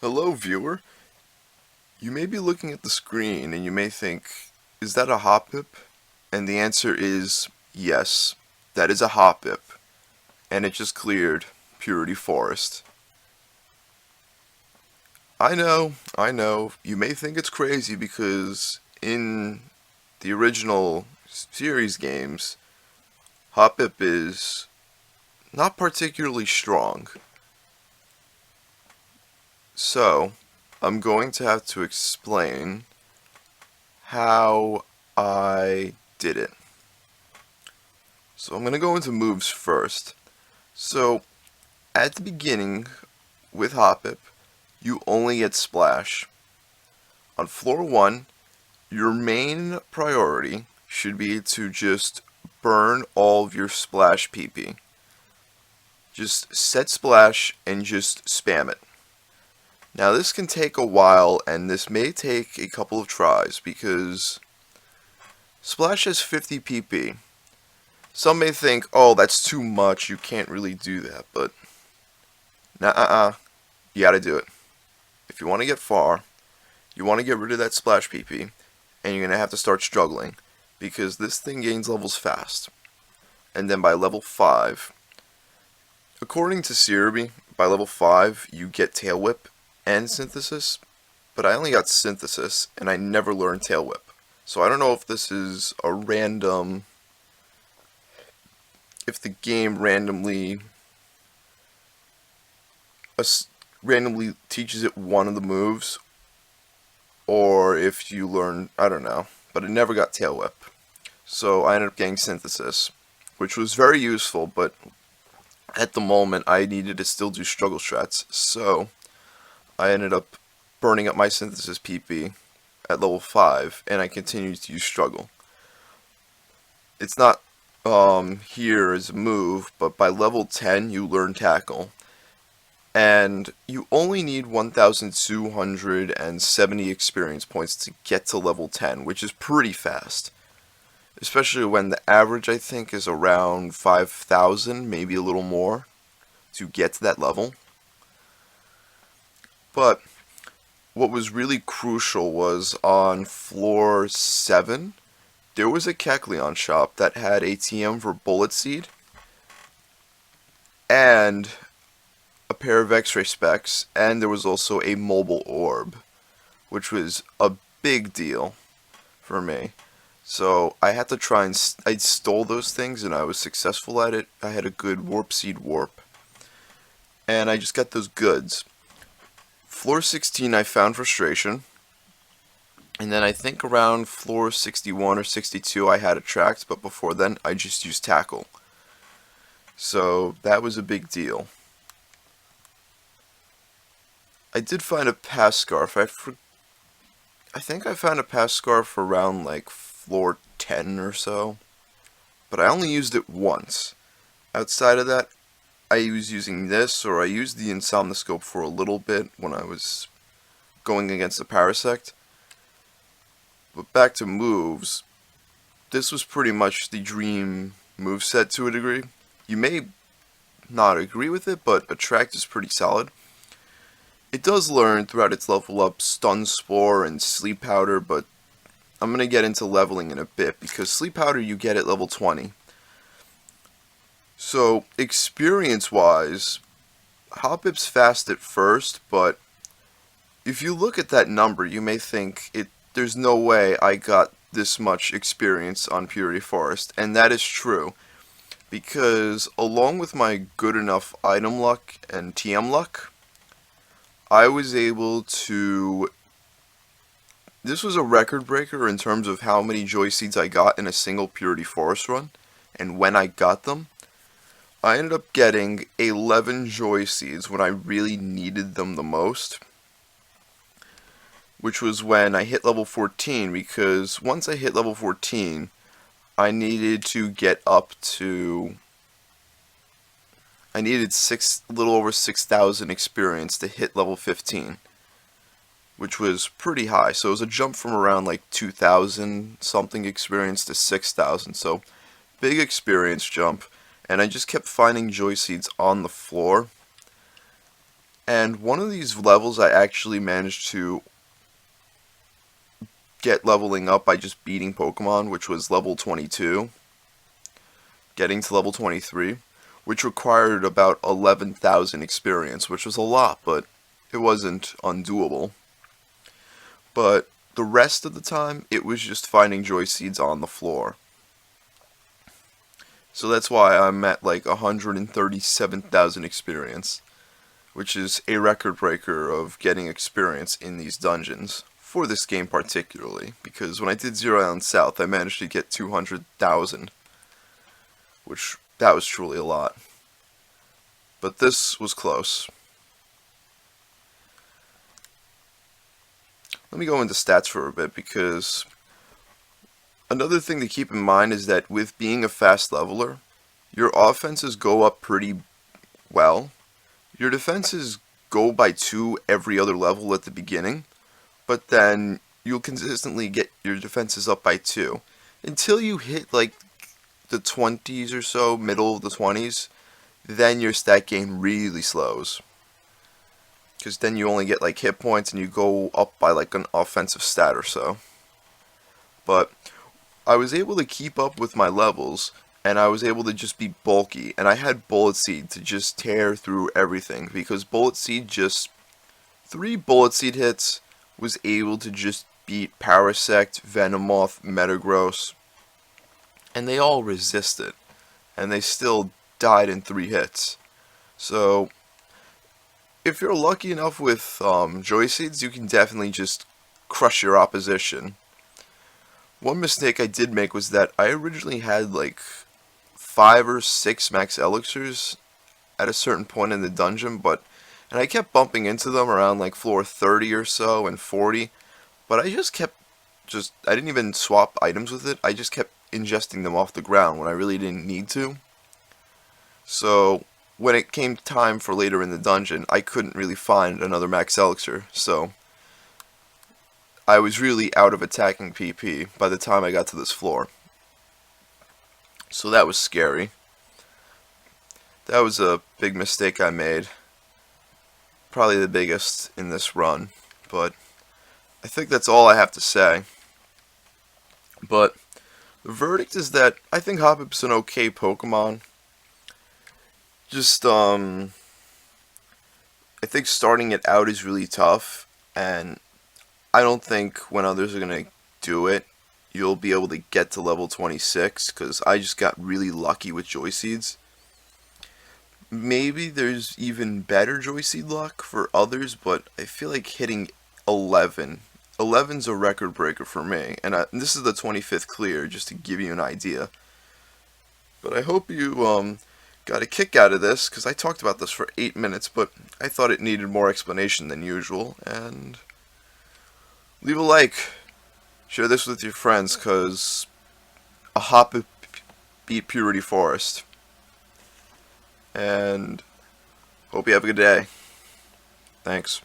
Hello, viewer. You may be looking at the screen and you may think, is that a Hoppip? And the answer is yes, that is a Hoppip. And it just cleared Purity Forest. I know, you may think it's crazy because in the original series games, Hoppip is not particularly strong. So, I'm going to have to explain how I did it. So I'm going to go into moves first. So at the beginning with Hoppip, you only get Splash. On floor 1, your main priority should be to just burn all of your Splash PP. Just set Splash and just spam it. Now this can take a while and this may take a couple of tries because Splash has 50 PP. Some may think, oh, that's too much, you can't really do that, but nah, you gotta do it. If you want to get far, you want to get rid of that splash PP, and you're gonna have to start struggling, because this thing gains levels fast. And then by level 5, according to Cerebi, by level 5 you get Tail Whip and Synthesis, but I only got Synthesis, and I never learned Tail Whip. So I don't know if this is a random, if the game randomly teaches it one of the moves, or if you learn, I don't know, but it never got Tail Whip. So I ended up getting Synthesis, which was very useful, but at the moment I needed to still do struggle strats, so I ended up burning up my Synthesis PP at level 5, and I continued to use struggle. It's not here as a move, but by level 10 you learn Tackle. And you only need 1,270 experience points to get to level 10, which is pretty fast. Especially when the average, I think, is around 5,000, maybe a little more, to get to that level. But what was really crucial was on floor 7, there was a Kecleon shop that had ATM for Bullet Seed and a pair of X-ray specs, and there was also a mobile orb, which was a big deal for me. So I had to try and I stole those things, and I was successful at it. I had a good warp seed warp, and I just got those goods. Floor 16, I found frustration, and then I think around floor 61 or 62, I had attract, but before then, I just used tackle. So that was a big deal. I did find a pass scarf. I think I found a pass scarf around like floor 10 or so, but I only used it once. Outside of that, I was using this, or I used the Insomnoscope for a little bit when I was going against the Parasect. But back to moves, this was pretty much the dream moveset to a degree. You may not agree with it, but Attract is pretty solid. It does learn throughout its level up Stun Spore and Sleep Powder, but I'm going to get into leveling in a bit, because Sleep Powder you get at level 20. So, experience-wise, Hoppip's fast at first, but if you look at that number, you may think there's no way I got this much experience on Purity Forest, and that is true, because along with my good enough item luck and TM luck, I was able to... This was a record breaker in terms of how many Joy Seeds I got in a single Purity Forest run, and when I got them. I ended up getting 11 Joy Seeds when I really needed them the most, which was when I hit level 14, because once I hit level 14, I needed to get up to... I needed a little over 6,000 experience to hit level 15, which was pretty high. So it was a jump from around like 2,000 something experience to 6,000. So big experience jump, and I just kept finding Joy Seeds on the floor. And one of these levels I actually managed to get leveling up by just beating Pokemon, which was level 22, getting to level 23, which required about 11,000 experience, which was a lot, but it wasn't undoable. But the rest of the time, it was just finding joy seeds on the floor. So that's why I'm at like 137,000 experience, which is a record breaker of getting experience in these dungeons. For this game particularly, because when I did Zero Island South, I managed to get 200,000, which that was truly a lot. But this was close. Let me go into stats for a bit, because another thing to keep in mind is that with being a fast leveler, your offenses go up pretty well. Your defenses go by 2 every other level at the beginning, but then you'll consistently get your defenses up by 2 until you hit like the 20s or so, middle of the 20s. Then your stat gain really slows, because then you only get like hit points and you go up by like an offensive stat or so. But I was able to keep up with my levels, and I was able to just be bulky, and I had Bullet Seed to just tear through everything, because Bullet Seed just 3 Bullet Seed hits was able to just beat Parasect, Venomoth, Metagross, and they all resisted, and they still died in 3 hits. So if you're lucky enough with Joy Seeds, you can definitely just crush your opposition. One mistake I did make was that I originally had like 5 or 6 max elixirs at a certain point in the dungeon, and I kept bumping into them around like floor 30 or so and 40, but I didn't even swap items with it. I just kept ingesting them off the ground when I really didn't need to. So when it came time for later in the dungeon, I couldn't really find another max elixir, so I was really out of attacking PP by the time I got to this floor. So that was scary. That was a big mistake I made. Probably the biggest in this run, but I think that's all I have to say. But the verdict is that I think Hoppip's an okay Pokemon. Just, I think starting it out is really tough, and I don't think when others are going to do it, you'll be able to get to level 26, because I just got really lucky with Joy Seeds. Maybe there's even better Joy Seed luck for others, but I feel like hitting 11. 11's a record breaker for me, and this is the 25th clear, just to give you an idea. But I hope you got a kick out of this, because I talked about this for 8 minutes, but I thought it needed more explanation than usual. And leave a like, share this with your friends, because a Hoppip beat Purity Forest. And hope you have a good day. Thanks.